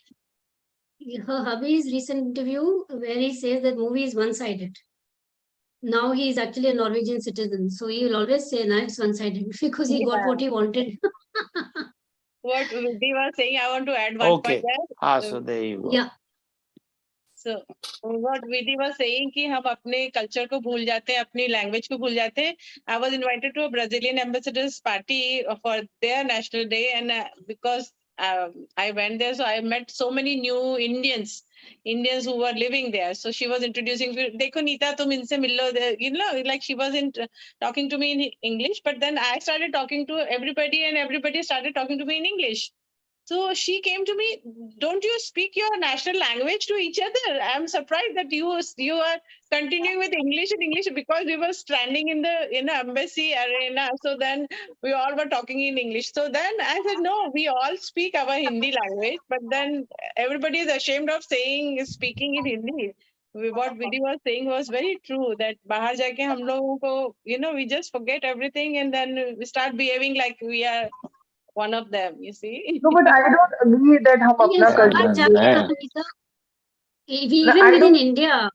her hubby's recent interview where he says that movie is one-sided. Now he is actually a Norwegian citizen, so he will always say, "No, it's one-sided," because he got
Yeah.
what he wanted.
What Vidhi was saying, I want to add one point
Okay.
there.
So there you go.
Yeah.
So what Vidhi was saying कि हम अपने culture को भूल जाते हैं, अपनी language को भूल जाते हैं. I was invited to a Brazilian ambassadors party for their national day, and because I went there, so I met so many new Indians who were living there. So she was introducing, देखो नीता तुम इनसे मिल लो, like she wasn't talking to me in English, but then I started talking to everybody, and everybody started talking to me in English. So she came to me, don't you speak your national language to each other? I'm surprised that you are continuing with English and English, because we were standing in the embassy arena. So then we all were talking in English. So then I said, no, we all speak our Hindi language, but then everybody is ashamed of speaking in Hindi. What Vidhi was saying was very true, that bahar jaake hum logon ko, we just forget everything, and then we start behaving like we are one of them, you see.
No, but I don't agree that हम अपना
Yes,
culture
बाहर जाके
भूल
Yeah.
गए.
Kanika,
No,
even
I
within
don't.
India,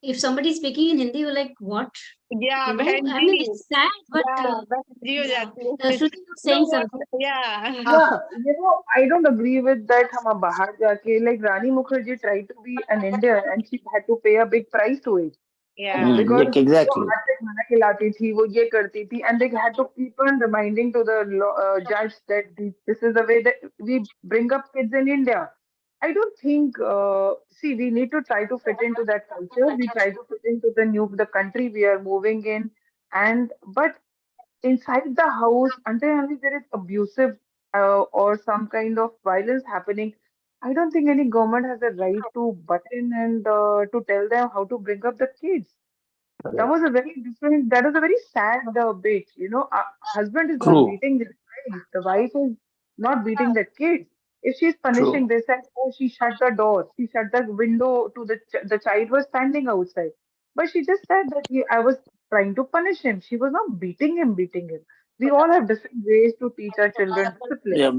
if somebody is speaking in Hindi, you're like, what?
Yeah, बहन
I
ji.
mean, it's sad, but
Yeah, बहन जी हो
yeah.
जाती है.
Shruti was
No,
saying
what?
something.
Yeah.
Yeah, I don't agree with that. हम बाहर जाके, like Rani Mukherjee tried to be an Indian and she had to pay a big price to it.
Yeah.
Because
Yeah,
वो
exactly.
हाथ से खाना खिलाती थी, वो ये करती थी, and they had to keep on reminding to the judge that this is the way that we bring up kids in India. I don't think. See, we need to try to fit into that culture. We try to fit into the country we are moving in, and but inside the house, until there is abusive or some kind of violence happening, I don't think any government has a right to butt in and to tell them how to bring up the kids. That was a very different, that was a very sad bit. Husband is not
True.
beating his wife. The wife is not beating the kids. If she's punishing,
True.
they said, oh, she shut the door. She shut the window to the child was standing outside. But she just said that I was trying to punish him. She was not beating him. We all have different ways to teach our children discipline.
Yeah.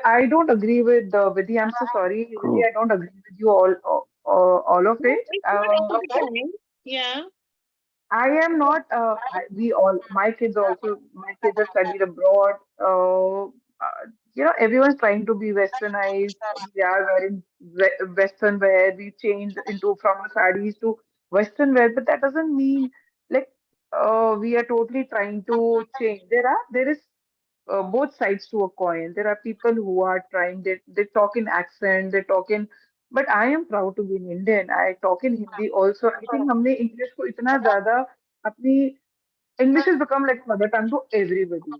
I don't agree with Vidhi. I'm so sorry, Vidhi.
True.
I don't agree with you all of
No,
it.
it's not all the time. Yeah.
I am not. My kids also. My kids have studied abroad. Everyone's trying to be westernized. We are wearing Western wear. We changed into from our sarees to Western wear, but that doesn't mean like we are totally trying to change. There is both sides to a coin. There are people who are trying. They talk in accent. They talk in. But I am proud to be an Indian. I talk in Hindi also. I think हमने English को इतना ज़्यादा अपनी English has become like mother tongue to everybody.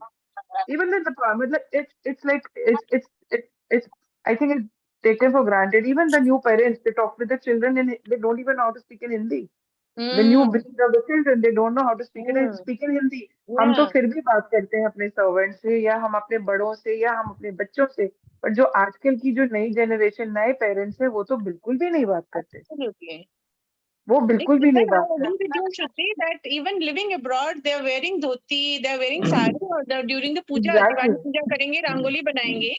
Even with the problem, like it's like it's I think it's taken for granted. Even the new parents, they talk with the children and they don't even know how to speak in Hindi. The new
Hmm.
breed of the children, they don't know how to speak in Hindi. हम तो
Yeah.
फिर भी बात करते हैं अपने servant से या हम अपने बड़ों से या हम अपने बच्चों से, पर जो आजकल की जो नई जनरेशन नए पेरेंट्स है वो तो बिल्कुल भी नहीं बात करते,
Absolutely.
वो बिल्कुल भी नहीं
Even
बात
I agree
करते.
with you, Shruti, that even living abroad, they are wearing dhoti, they are wearing sari, or during the puja, Diwali
Exactly.
puja करेंगे, rangoli बनाएंगे.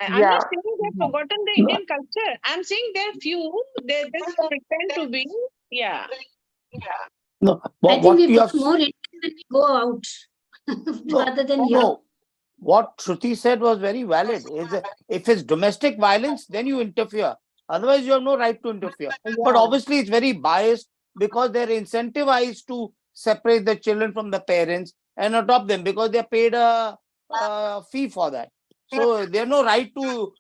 I'm not
Yeah.
saying they've forgotten the Indian culture. I'm saying there are few, they just pretend to be, yeah.
No,
I think
what
we
you
become
have
more Indian when we go out
no,
rather than here.
no. What Shruti said was very valid. If it's domestic violence, then you interfere. Otherwise, you have no right to interfere. But
Yeah.
obviously, it's very biased because they're incentivized to separate the children from the parents and adopt them because they're paid a fee for that. So they have no right to.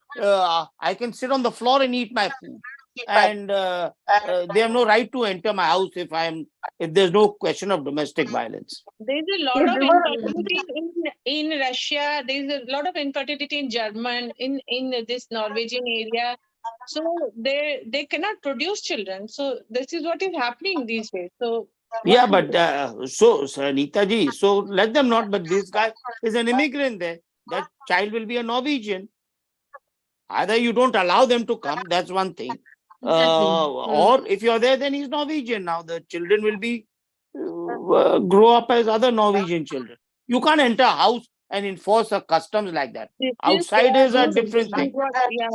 I can sit on the floor and eat my food, and they have no right to enter my house if there's no question of domestic violence.
There's a lot
Yes,
of
they were.
infertility in Russia. There's a lot of infertility in German, in this Norwegian area. So they cannot produce children. So this is what is happening these days. So
Yeah,
what
but so Neeta ji, so let them not. But this guy is an immigrant there. That child will be a Norwegian. Either you don't allow them to come, that's one thing.
Exactly.
Or if you're there, then he's Norwegian. Now the children will be grow up as other Norwegian children. You can't enter a house and enforce a customs like that.
this is
Outside is a
Yes,
different
exactly.
thing.
yeah.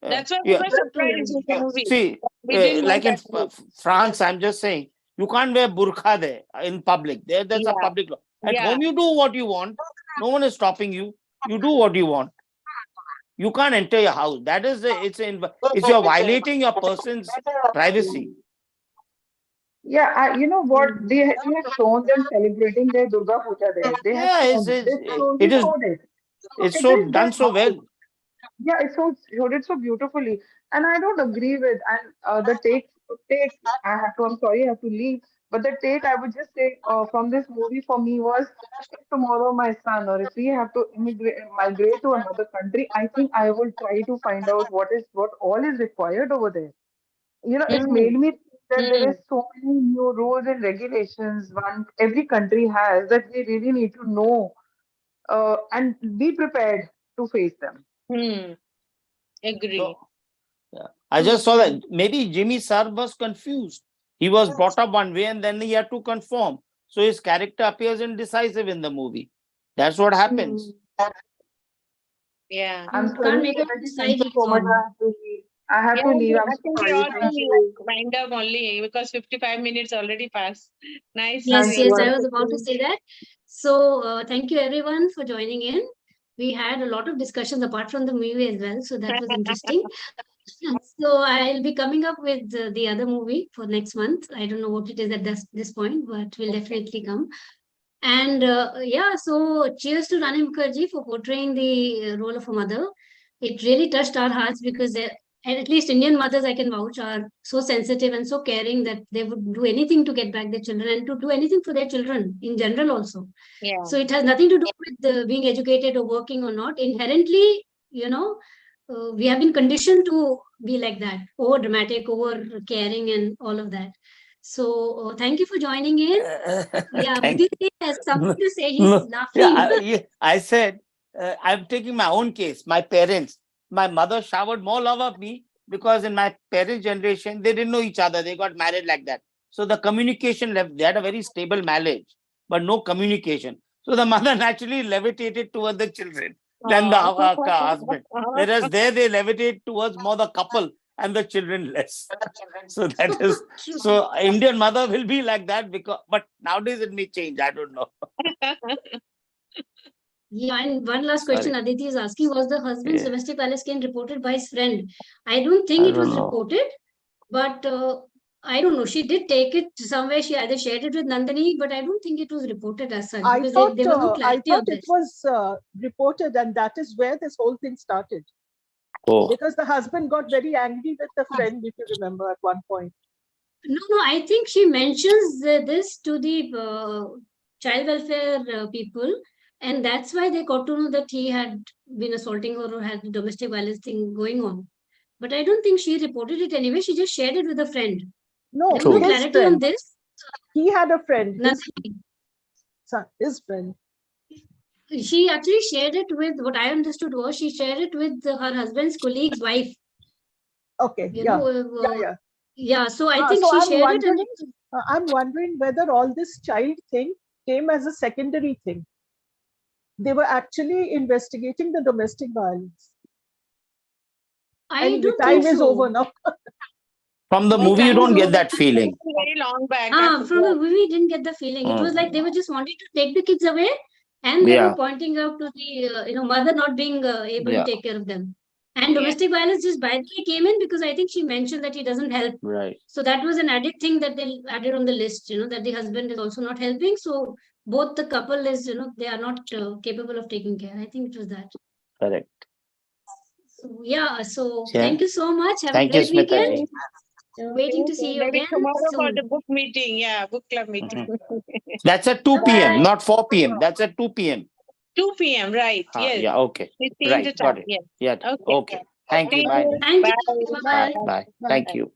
Yeah,
That's why we
yeah.
were surprised with the movie.
See,
We didn't know
like in
that.
France, I'm just saying, you can't wear burqa there in public. There's a
Yeah.
public law. At
Yeah.
home, you do what you want. No one is stopping you. You do what you want. You can't enter your house. That is, it's you're violating your person's privacy.
Yeah, you know what? They have shown them celebrating their Durga Puja there. They have
Yeah,
shown. They
it is.
showed it.
It's
It
so
is their
done so
house.
well.
Yeah, it showed it so beautifully, and I don't agree with and the take. I have to. I'm sorry, I have to leave. But the take I would just say from this movie for me was, if tomorrow my son or if we have to migrate to another country, I think I will try to find out what all is required over there. You know, it made me think that there
Mm.
is so many new rules and regulations one every country has that we really need to know and be prepared to face them.
Hmm. Agree.
So, yeah. I just saw that maybe Jimmy Sar was confused. He was brought up one way and then he had to conform. So his character appears indecisive in the movie. That's what happens.
Yeah.
I'm
You
sorry,
can't make it
Neetaji, thank
decide
you so much.
on.
I have to leave. I have
Yeah,
to leave. I'm
I
so
think we
sorry.
ought
Thank
to
you.
wind up only because 55 minutes already passed. Nice
Yes,
Thank
seeing
you,
yes, I
you.
was about to
Aditi.
say that. So, thank you everyone for joining in. We had a lot of discussions apart from the movie as well, so that was interesting. So, I'll be coming up with the other movie for next month. I don't know what it is at this point, but we'll definitely come. And yeah, so cheers to Rani Mukherjee for portraying the role of a mother. It really touched our hearts because and at least Indian mothers, I can vouch, are so sensitive and so caring that they would do anything to get back their children and to do anything for their children in general also.
Yeah.
So it has nothing to do with being educated or working or not. Inherently, we have been conditioned to be like that, over dramatic, over caring, and all of that. So thank you for joining in. Yeah,
Thank
Vidit has something to say. He's
No,
laughing.
I said, I'm taking my own case. My parents, my mother showered more love of me because in my parents' generation, they didn't know each other. They got married like that. So the communication left. They had a very stable marriage, but no communication. So the mother naturally levitated towards the children than the husband. Whereas there they levitate towards more the couple and the children less. So that is
True.
so Indian mother will be like that because but nowadays it may change. I don't know.
Yeah, and one last question
Sorry.
Aditi is asking, was the husband's
Yeah,
domestic violence case reported by his friend? I don't think
I
it
don't
was
know.
reported, but I don't know. She did take it somewhere. She either shared it with Nandini, but I don't think it was reported as such
I
because
thought
there was no
I
clarity on
thought it
this.
was reported, and that is where this whole thing started.
Oh,
Because the husband got very angry with the friend, if you remember, at one point.
No, I think she mentions this to the child welfare people, and that's why they got to know that he had been assaulting her or had domestic violence thing going on. But I don't think she reported it anyway. She just shared it with a friend.
No,
There was no
True.
his
clarity on
friend.
this.
He had a friend,
Nothing.
his friend.
She actually shared it with, what I understood was, she shared it with her husband's colleague's wife.
Okay,
You
yeah,
know, yeah. So I think
so
she shared it, and
I'm wondering whether all this child thing came as a secondary thing. They were actually investigating the domestic violence.
I
The
don't
time
think
is
so.
over now.
From the
The
movie, you
time is
don't get
over.
that feeling.
Very long back.
From the movie, we didn't get the feeling. It was like they were just wanting to take the kids away, and they were
Yeah,
pointing out to the mother not being able to
yeah,
take care of them. And
Yeah.
domestic violence just by the way came in because I think she mentioned that he doesn't help.
right.
So that was an added thing that they added on the list. That the husband is also not helping. So both the couple is they are not capable of taking care. I think it was that.
Correct.
So yeah. So
Yeah.
thank you so much. Have a
Thank you,
great
Smita
weekend.
ji.
Waiting to see you
Maybe
again
tomorrow for
soon.
the book meeting. Yeah, book club meeting.
That's at 2 p.m.,
Bye.
not 4 p.m. That's at 2 p.m.
2 p.m. Right. Yes.
Yeah, okay.
We changed the
Right, got
time.
it.
Yes.
Yeah,
Okay.
okay. Thank
See
you. Bye.
you.
Thank
Bye.
you.
Bye.
Bye.
Bye. Thank you.